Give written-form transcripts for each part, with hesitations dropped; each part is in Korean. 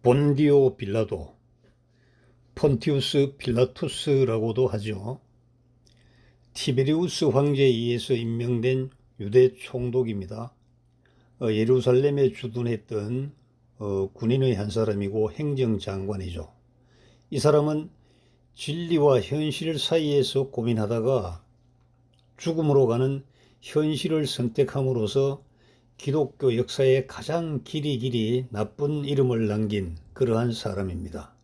본디오 빌라도, 폰티우스 필라투스라고도 하죠. 티베리우스 황제에 의해서 임명된 유대 총독입니다. 예루살렘에 주둔했던 군인의 한 사람이고 행정장관이죠. 이 사람은 진리와 현실 사이에서 고민하다가 죽음으로 가는 현실을 선택함으로써 기독교 역사에 가장 길이 나쁜 이름을 남긴 그러한 사람입니다.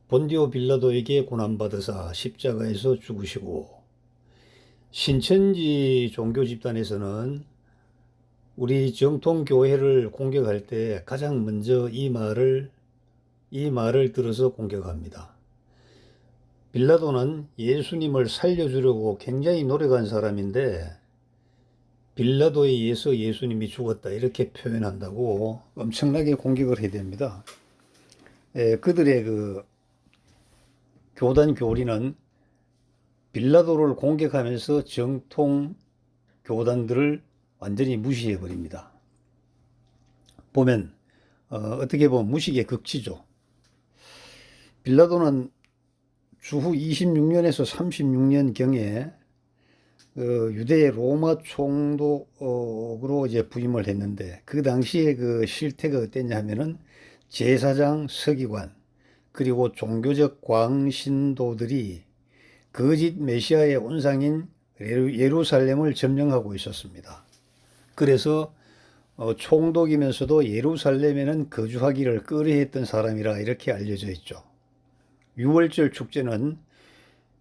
본디오 빌라도에게 고난받으사 십자가에서 죽으시고, 신천지 종교 집단에서는 우리 정통 교회를 공격할 때 가장 먼저 이 말을 들어서 공격합니다. 빌라도는 예수님을 살려주려고 굉장히 노력한 사람인데 빌라도에 의해서 예수님이 죽었다 이렇게 표현한다고 엄청나게 공격을 해야 됩니다. 그들의 그 교단 교리는 빌라도를 공격하면서 정통 교단들을 완전히 무시해 버립니다. 보면 어떻게 보면 무식의 극치죠. 빌라도는 주후 26년에서 36년경에 유대 로마 총독으로 이제 부임을 했는데, 그 당시에 그 실태가 어땠냐 하면은 제사장, 서기관, 그리고 종교적 광신도들이 거짓 메시아의 온상인 예루살렘을 점령하고 있었습니다. 그래서 총독이면서도 예루살렘에는 거주하기를 꺼려했던 사람이라 이렇게 알려져 있죠. 유월절 축제는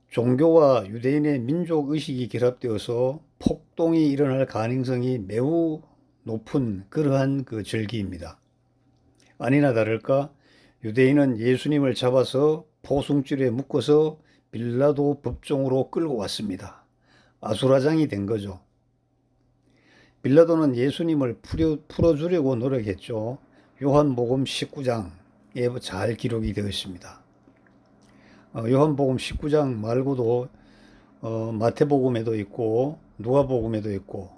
종교와 유대인의 민족의식이 결합되어서 폭동이 일어날 가능성이 매우 높은 그러한 그 절기입니다. 아니나 다를까 유대인은 예수님을 잡아서 포승줄에 묶어서 빌라도 법정으로 끌고 왔습니다. 아수라장이 된 거죠. 빌라도는 예수님을 풀어주려고 노력했죠. 요한복음 19장에 잘 기록이 되어 있습니다. 요한복음 19장 말고도 마태복음에도 있고 누가복음에도 있고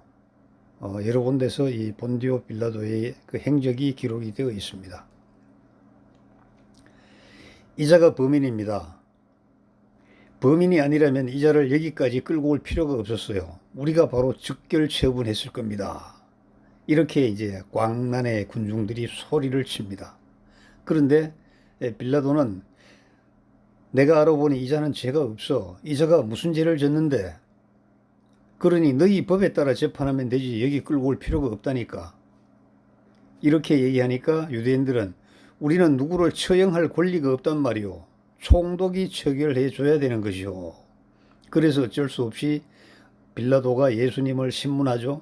여러 군데서 이 본디오 빌라도의 그 행적이 기록이 되어 있습니다. 이자가 범인입니다. 범인이 아니라면 이자를 여기까지 끌고 올 필요가 없었어요. 우리가 바로 즉결 처분했을 겁니다. 이렇게 이제 광란의 군중들이 소리를 칩니다. 그런데 빌라도는 내가 알아보니 이자는 죄가 없어. 이자가 무슨 죄를 졌는데, 그러니 너희 법에 따라 재판하면 되지 여기 끌고 올 필요가 없다니까. 이렇게 얘기하니까 유대인들은 우리는 누구를 처형할 권리가 없단 말이오. 총독이 처결해 줘야 되는 것이오. 그래서 어쩔 수 없이 빌라도가 예수님을 신문하죠.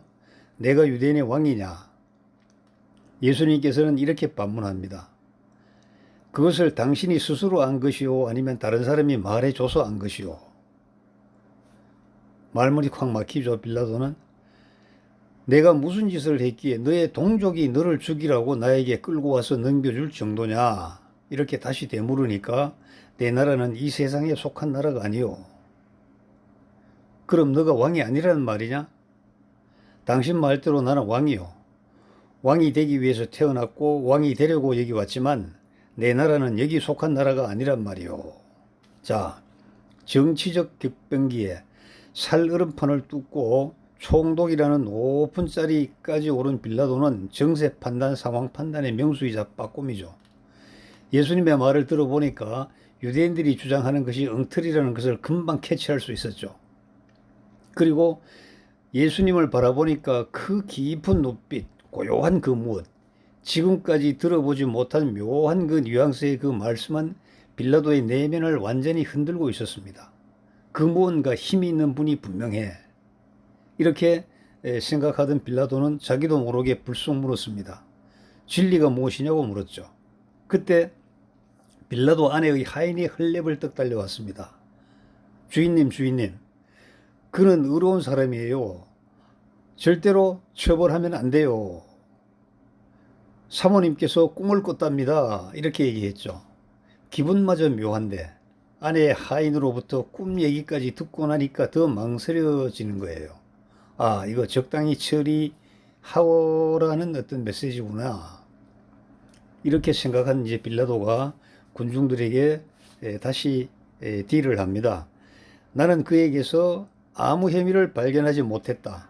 내가 유대인의 왕이냐. 예수님께서는 이렇게 반문합니다. 그것을 당신이 스스로 안 것이오, 아니면 다른 사람이 말해줘서 안 것이오. 말문이 콱 막히죠. 빌라도는 내가 무슨 짓을 했기에 너의 동족이 너를 죽이라고 나에게 끌고 와서 넘겨줄 정도냐. 이렇게 다시 되물으니까 내 나라는 이 세상에 속한 나라가 아니오. 그럼 너가 왕이 아니라는 말이냐? 당신 말대로 나는 왕이오. 왕이 되기 위해서 태어났고 왕이 되려고 여기 왔지만 내 나라는 여기 속한 나라가 아니란 말이오. 자, 정치적 격변기에 살얼음판을 뚫고 총독이라는 높은 자리까지 오른 빌라도는 정세 판단, 상황 판단의 명수이자 빠꼼이죠. 예수님의 말을 들어보니까 유대인들이 주장하는 것이 엉터리라는 것을 금방 캐치할 수 있었죠. 그리고 예수님을 바라보니까 그 깊은 눈빛, 고요한 그 무엇, 지금까지 들어보지 못한 묘한 그 뉘앙스의 그 말씀은 빌라도의 내면을 완전히 흔들고 있었습니다. 그 무언가 힘이 있는 분이 분명해. 이렇게 생각하던 빌라도는 자기도 모르게 불쑥 물었습니다. 진리가 무엇이냐고 물었죠. 그때 빌라도 아내의 하인이 헐레벌떡 달려왔습니다. 주인님, 그는 의로운 사람이에요. 절대로 처벌하면 안 돼요. 사모님께서 꿈을 꿨답니다. 이렇게 얘기했죠. 기분마저 묘한데 아내의 하인으로부터 꿈 얘기까지 듣고 나니까 더 망설여지는 거예요. 아, 이거 적당히 처리하라는 어떤 메시지구나. 이렇게 생각한 이제 빌라도가 군중들에게 다시 딜을 합니다. 나는 그에게서 아무 혐의를 발견하지 못했다.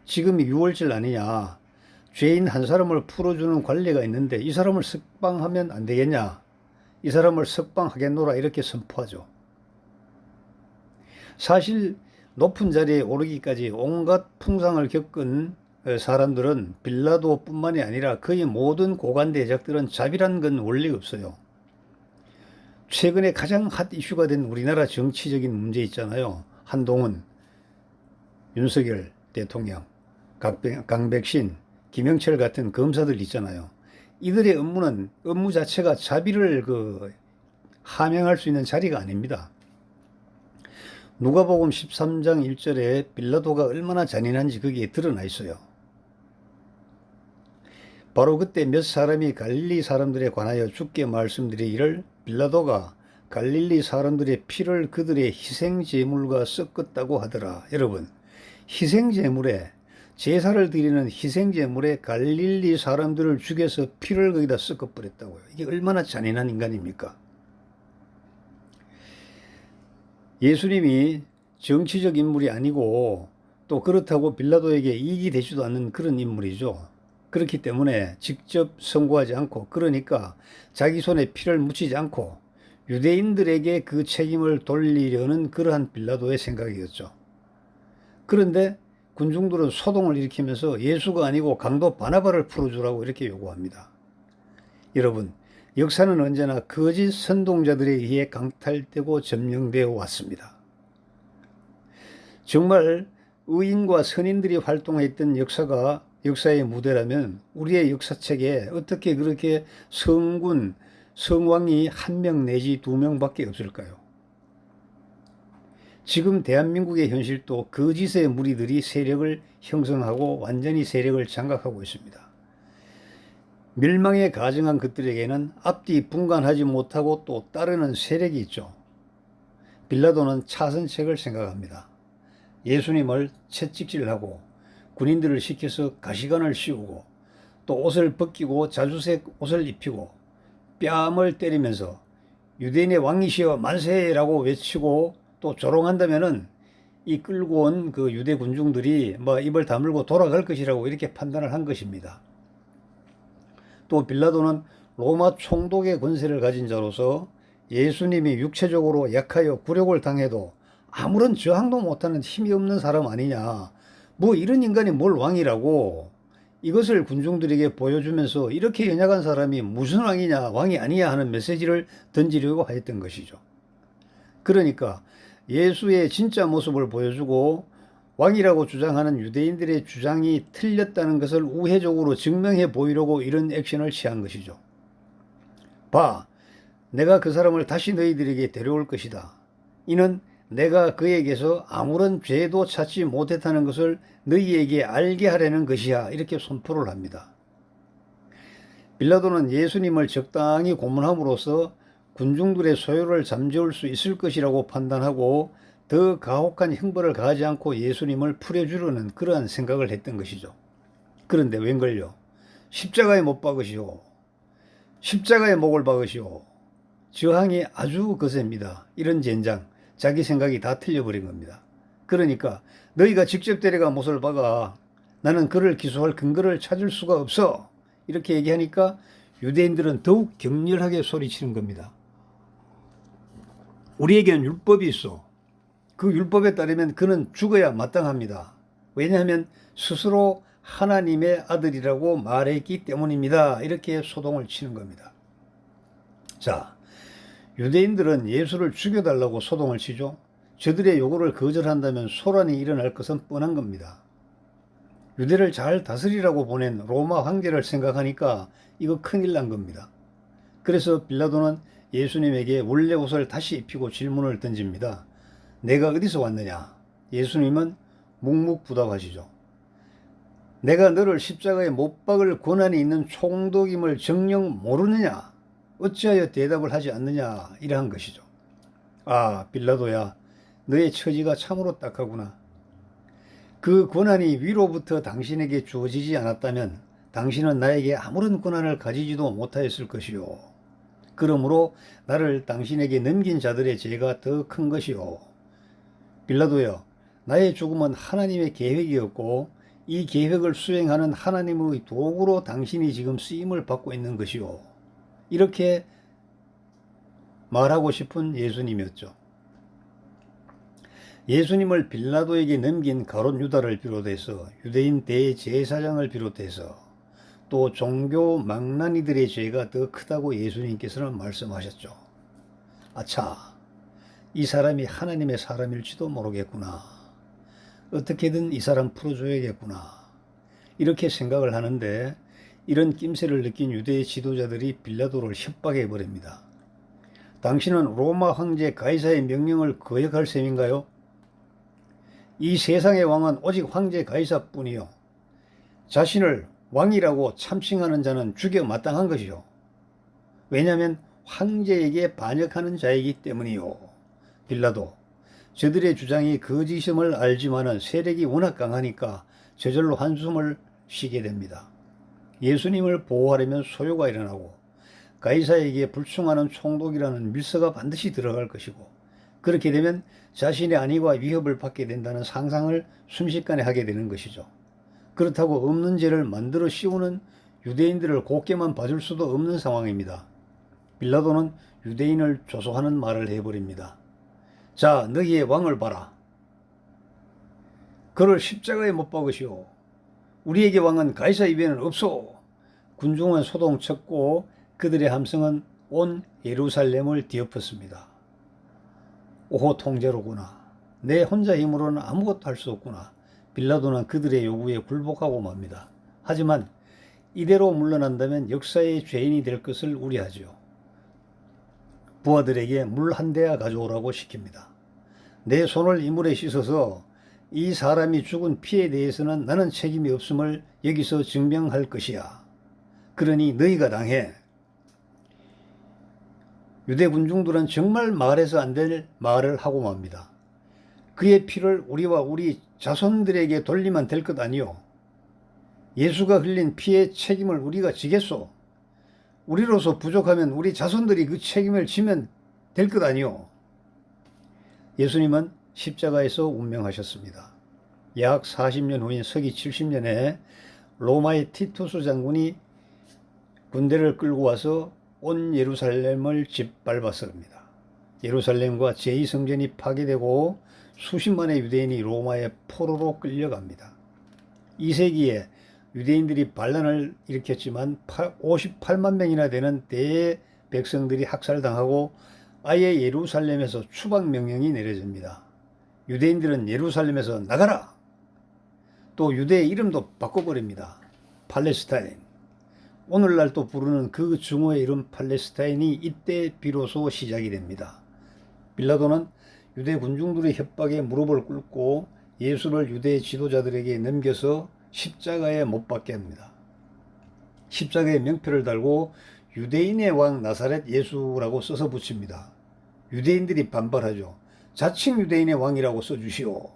지금이 6월절 아니냐. 죄인 한 사람을 풀어주는 관리가 있는데 이 사람을 석방하면 안 되겠냐. 이 사람을 석방하겠노라 이렇게 선포하죠. 사실 높은 자리에 오르기까지 온갖 풍상을 겪은 사람들은 빌라도뿐만이 아니라 거의 모든 고관 대작들은 자비란 건 원리 없어요. 최근에 가장 핫 이슈가 된 우리나라 정치적인 문제 있잖아요. 한동훈, 윤석열 대통령, 강백신, 김영철 같은 검사들 있잖아요. 이들의 업무 자체가 자비를 함양할 수 있는 자리가 아닙니다. 누가복음 13장 1절에 빌라도가 얼마나 잔인한지 거기에 드러나 있어요. 바로 그때 몇 사람이 갈릴리 사람들에 관하여 주께 말씀드리기를 빌라도가 갈릴리 사람들의 피를 그들의 희생제물과 섞었다고 하더라. 여러분, 희생제물에 제사를 드리는 희생제물에 갈릴리 사람들을 죽여서 피를 거기다 섞어버렸다고요. 이게 얼마나 잔인한 인간입니까? 예수님이 정치적 인물이 아니고 또 그렇다고 빌라도에게 이익이 되지도 않는 그런 인물이죠. 그렇기 때문에 직접 선고하지 않고, 그러니까 자기 손에 피를 묻히지 않고 유대인들에게 그 책임을 돌리려는 그러한 빌라도의 생각이었죠. 그런데 군중들은 소동을 일으키면서 예수가 아니고 강도 바나바를 풀어주라고 이렇게 요구합니다. 여러분, 역사는 언제나 거짓 선동자들에 의해 강탈되고 점령되어 왔습니다. 정말 의인과 선인들이 활동했던 역사가 역사의 무대라면 우리의 역사책에 어떻게 그렇게 성군, 성왕이 1명 내지 2명밖에 없을까요? 지금 대한민국의 현실도 거짓의 무리들이 세력을 형성하고 완전히 세력을 장악하고 있습니다. 멸망에 가증한 것들에게는 앞뒤 분간하지 못하고 또 따르는 세력이 있죠. 빌라도는 차선책을 생각합니다. 예수님을 채찍질하고 군인들을 시켜서 가시관을 씌우고 또 옷을 벗기고 자주색 옷을 입히고 뺨을 때리면서 유대인의 왕이시여 만세라고 외치고 또 조롱한다면은 이 끌고 온 그 유대 군중들이 입을 다물고 돌아갈 것이라고 이렇게 판단을 한 것입니다. 또 빌라도는 로마 총독의 권세를 가진 자로서 예수님이 육체적으로 약하여 굴욕을 당해도 아무런 저항도 못하는 힘이 없는 사람 아니냐. 이런 인간이 뭘 왕이라고, 이것을 군중들에게 보여주면서 이렇게 연약한 사람이 무슨 왕이냐, 왕이 아니야 하는 메시지를 던지려고 했던 것이죠. 그러니까 예수의 진짜 모습을 보여주고 왕이라고 주장하는 유대인들의 주장이 틀렸다는 것을 우회적으로 증명해 보이려고 이런 액션을 취한 것이죠. 봐, 내가 그 사람을 다시 너희들에게 데려올 것이다. 이는 내가 그에게서 아무런 죄도 찾지 못했다는 것을 너희에게 알게 하려는 것이야. 이렇게 선포를 합니다. 빌라도는 예수님을 적당히 고문함으로써 군중들의 소요를 잠재울 수 있을 것이라고 판단하고 더 가혹한 형벌을 가하지 않고 예수님을 풀어주려는 그러한 생각을 했던 것이죠. 그런데 웬걸요? 십자가에 못 박으시오. 십자가에 목을 박으시오. 저항이 아주 거셉니다. 이런 젠장, 자기 생각이 다 틀려버린 겁니다. 그러니까 너희가 직접 데려가 못을 박아. 나는 그를 기소할 근거를 찾을 수가 없어. 이렇게 얘기하니까 유대인들은 더욱 격렬하게 소리치는 겁니다. 우리에게는 율법이 있어. 그 율법에 따르면 그는 죽어야 마땅합니다. 왜냐하면 스스로 하나님의 아들이라고 말했기 때문입니다. 이렇게 소동을 치는 겁니다. 자, 유대인들은 예수를 죽여달라고 소동을 치죠. 저들의 요구를 거절한다면 소란이 일어날 것은 뻔한 겁니다. 유대를 잘 다스리라고 보낸 로마 황제를 생각하니까 이거 큰일 난 겁니다. 그래서 빌라도는 예수님에게 원래 옷을 다시 입히고 질문을 던집니다. 내가 어디서 왔느냐? 예수님은 묵묵부답하시죠. 내가 너를 십자가에 못 박을 권한이 있는 총독임을 정녕 모르느냐? 어찌하여 대답을 하지 않느냐? 이러한 것이죠. 아, 빌라도야, 너의 처지가 참으로 딱하구나. 그 권한이 위로부터 당신에게 주어지지 않았다면 당신은 나에게 아무런 권한을 가지지도 못하였을 것이요. 그러므로 나를 당신에게 넘긴 자들의 죄가 더 큰 것이요. 빌라도여, 나의 죽음은 하나님의 계획이었고 이 계획을 수행하는 하나님의 도구로 당신이 지금 쓰임을 받고 있는 것이요. 이렇게 말하고 싶은 예수님이었죠. 예수님을 빌라도에게 넘긴 가룟 유다를 비롯해서 유대인 대제사장을 비롯해서 또 종교 망나니들의 죄가 더 크다고 예수님께서는 말씀하셨죠. 아차, 이 사람이 하나님의 사람일지도 모르겠구나. 어떻게든 이 사람 풀어줘야겠구나. 이렇게 생각을 하는데 이런 낌새를 느낀 유대의 지도자들이 빌라도를 협박해 버립니다. 당신은 로마 황제 가이사의 명령을 거역할 셈인가요? 이 세상의 왕은 오직 황제 가이사뿐이요. 자신을 왕이라고 참칭하는 자는 죽여 마땅한 것이요. 왜냐하면 황제에게 반역하는 자이기 때문이요. 빌라도, 저들의 주장이 거짓임을 알지만은 세력이 워낙 강하니까 저절로 한숨을 쉬게 됩니다. 예수님을 보호하려면 소요가 일어나고 가이사에게 불충하는 총독이라는 밀서가 반드시 들어갈 것이고 그렇게 되면 자신의 안위와 위협을 받게 된다는 상상을 순식간에 하게 되는 것이죠. 그렇다고 없는 죄를 만들어 씌우는 유대인들을 곱게만 봐줄 수도 없는 상황입니다. 빌라도는 유대인을 조소하는 말을 해버립니다. 자, 너희의 왕을 봐라. 그를 십자가에 못 박으시오. 우리에게 왕은 가이사 이외에는 없소. 군중은 소동쳤고 그들의 함성은 온 예루살렘을 뒤엎었습니다. 오호, 통제로구나. 내 혼자 힘으로는 아무것도 할 수 없구나. 빌라도는 그들의 요구에 굴복하고 맙니다. 하지만 이대로 물러난다면 역사의 죄인이 될 것을 우려하죠. 부하들에게 물 한 대야 가져오라고 시킵니다. 내 손을 이물에 씻어서 이 사람이 죽은 피에 대해서는 나는 책임이 없음을 여기서 증명할 것이야. 그러니 너희가 당해. 유대 군중들은 정말 말해서 안 될 말을 하고 맙니다. 그의 피를 우리와 우리 자손들에게 돌리면 될 것 아니오. 예수가 흘린 피의 책임을 우리가 지겠소. 우리로서 부족하면 우리 자손들이 그 책임을 지면 될 것 아니오. 예수님은 십자가에서 운명하셨습니다. 약 40년 후인 서기 70년에 로마의 티투스 장군이 군대를 끌고 와서 온 예루살렘을 짓밟았습니다. 예루살렘과 제2성전이 파괴되고 수십만의 유대인이 로마의 포로로 끌려갑니다. 2세기에 유대인들이 반란을 일으켰지만 58만 명이나 되는 대백성들이 학살당하고 아예 예루살렘에서 추방 명령이 내려집니다. 유대인들은 예루살렘에서 나가라! 또 유대의 이름도 바꿔버립니다. 팔레스타인. 오늘날 또 부르는 그 증오의 이름 팔레스타인이 이때 비로소 시작이 됩니다. 빌라도는 유대 군중들의 협박에 무릎을 꿇고 예수를 유대 지도자들에게 넘겨서 십자가에 못 박게 합니다. 십자가에 명표를 달고 유대인의 왕 나사렛 예수라고 써서 붙입니다. 유대인들이 반발하죠. 자칭 유대인의 왕이라고 써주시오.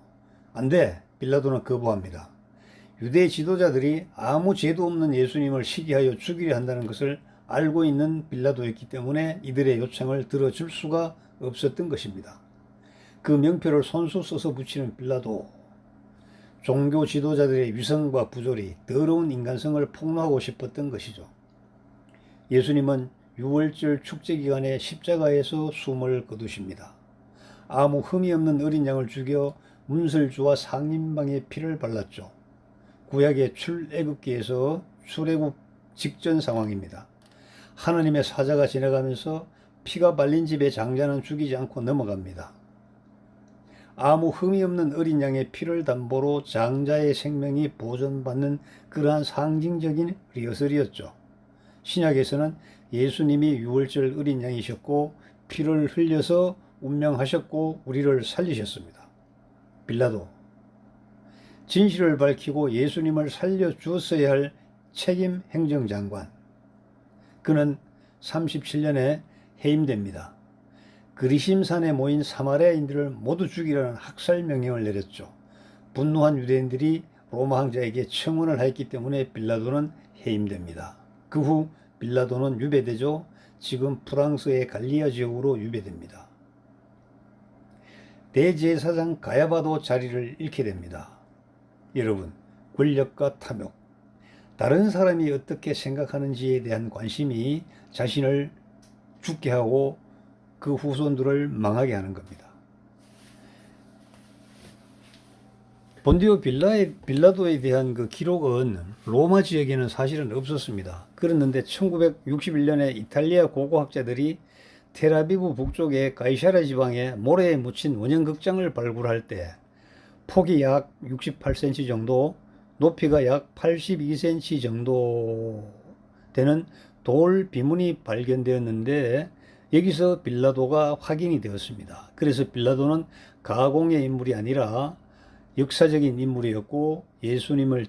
안 돼. 빌라도는 거부합니다. 유대 지도자들이 아무 죄도 없는 예수님을 시기하여 죽이려 한다는 것을 알고 있는 빌라도였기 때문에 이들의 요청을 들어줄 수가 없었던 것입니다. 그 명표를 손수 써서 붙이는 빌라도, 종교 지도자들의 위선과 부조리, 더러운 인간성을 폭로하고 싶었던 것이죠. 예수님은 유월절 축제 기간에 십자가에서 숨을 거두십니다. 아무 흠이 없는 어린 양을 죽여 문설주와 상인방의 피를 발랐죠. 구약의 출애굽기에서 출애굽 직전 상황입니다. 하나님의 사자가 지나가면서 피가 발린 집의 장자는 죽이지 않고 넘어갑니다. 아무 흠이 없는 어린 양의 피를 담보로 장자의 생명이 보존받는 그러한 상징적인 리허설이었죠. 신약에서는 예수님이 유월절 어린 양이셨고 피를 흘려서 운명하셨고 우리를 살리셨습니다. 빌라도, 진실을 밝히고 예수님을 살려주었어야 할 책임 행정장관. 그는 37년에 해임됩니다. 그리심산에 모인 사마리아인들을 모두 죽이라는 학살 명령을 내렸죠. 분노한 유대인들이 로마 황제에게 청원을 하였기 때문에 빌라도는 해임됩니다. 그 후 빌라도는 유배되죠. 지금 프랑스의 갈리아 지역으로 유배됩니다. 대제사장 가야바도 자리를 잃게 됩니다. 여러분, 권력과 탐욕, 다른 사람이 어떻게 생각하는지에 대한 관심이 자신을 죽게 하고 그 후손들을 망하게 하는 겁니다. 본디오 빌라도에 대한 그 기록은 로마 지역에는 사실은 없었습니다. 그랬는데 1961년에 이탈리아 고고학자들이 텔아비브 북쪽의 가이샤라 지방에 모래에 묻힌 원형극장을 발굴할 때 폭이 약 68cm 정도, 높이가 약 82cm 정도 되는 돌 비문이 발견되었는데 여기서 빌라도가 확인이 되었습니다. 그래서 빌라도는 가공의 인물이 아니라 역사적인 인물이었고 예수님을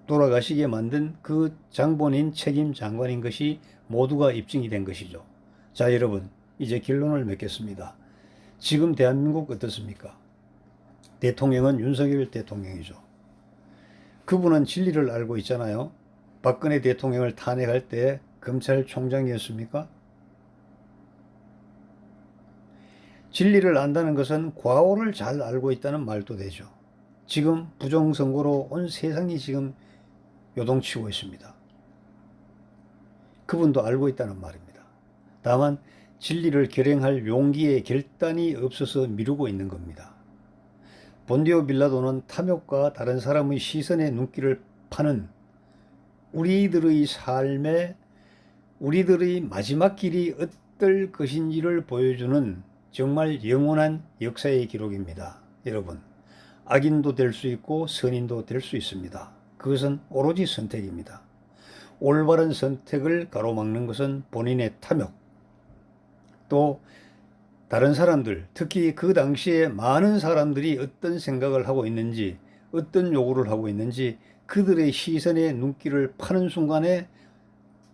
돌아가시게 만든 그 장본인 책임 장관인 것이 모두가 입증이 된 것이죠. 자, 여러분, 이제 결론을 맺겠습니다. 지금 대한민국 어떻습니까? 대통령은 윤석열 대통령이죠. 그분은 진리를 알고 있잖아요. 박근혜 대통령을 탄핵할 때 검찰총장이었습니까? 진리를 안다는 것은 과오를 잘 알고 있다는 말도 되죠. 지금 부정선거로 온 세상이 지금 요동치고 있습니다. 그분도 알고 있다는 말입니다. 다만 진리를 결행할 용기의 결단이 없어서 미루고 있는 겁니다. 본디오 빌라도는 탐욕과 다른 사람의 시선에 눈길을 파는 우리들의 삶에 우리들의 마지막 길이 어떨 것인지를 보여주는 정말 영원한 역사의 기록입니다. 여러분, 악인도 될 수 있고 선인도 될 수 있습니다. 그것은 오로지 선택입니다. 올바른 선택을 가로막는 것은 본인의 탐욕, 또 다른 사람들, 특히 그 당시에 많은 사람들이 어떤 생각을 하고 있는지, 어떤 요구를 하고 있는지 그들의 시선에 눈길을 파는 순간에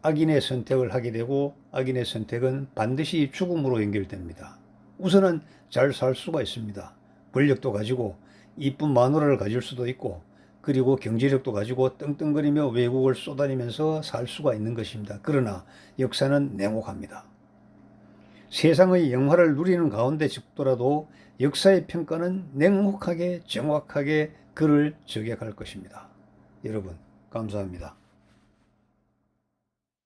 악인의 선택을 하게 되고 악인의 선택은 반드시 죽음으로 연결됩니다. 우선은 잘 살 수가 있습니다. 권력도 가지고 이쁜 마누라를 가질 수도 있고 그리고 경제력도 가지고 떵떵거리며 외국을 쏘다니면서 살 수가 있는 것입니다. 그러나 역사는 냉혹합니다. 세상의 영화를 누리는 가운데 죽더라도 역사의 평가는 냉혹하게 정확하게 그를 저격할 것입니다. 여러분, 감사합니다.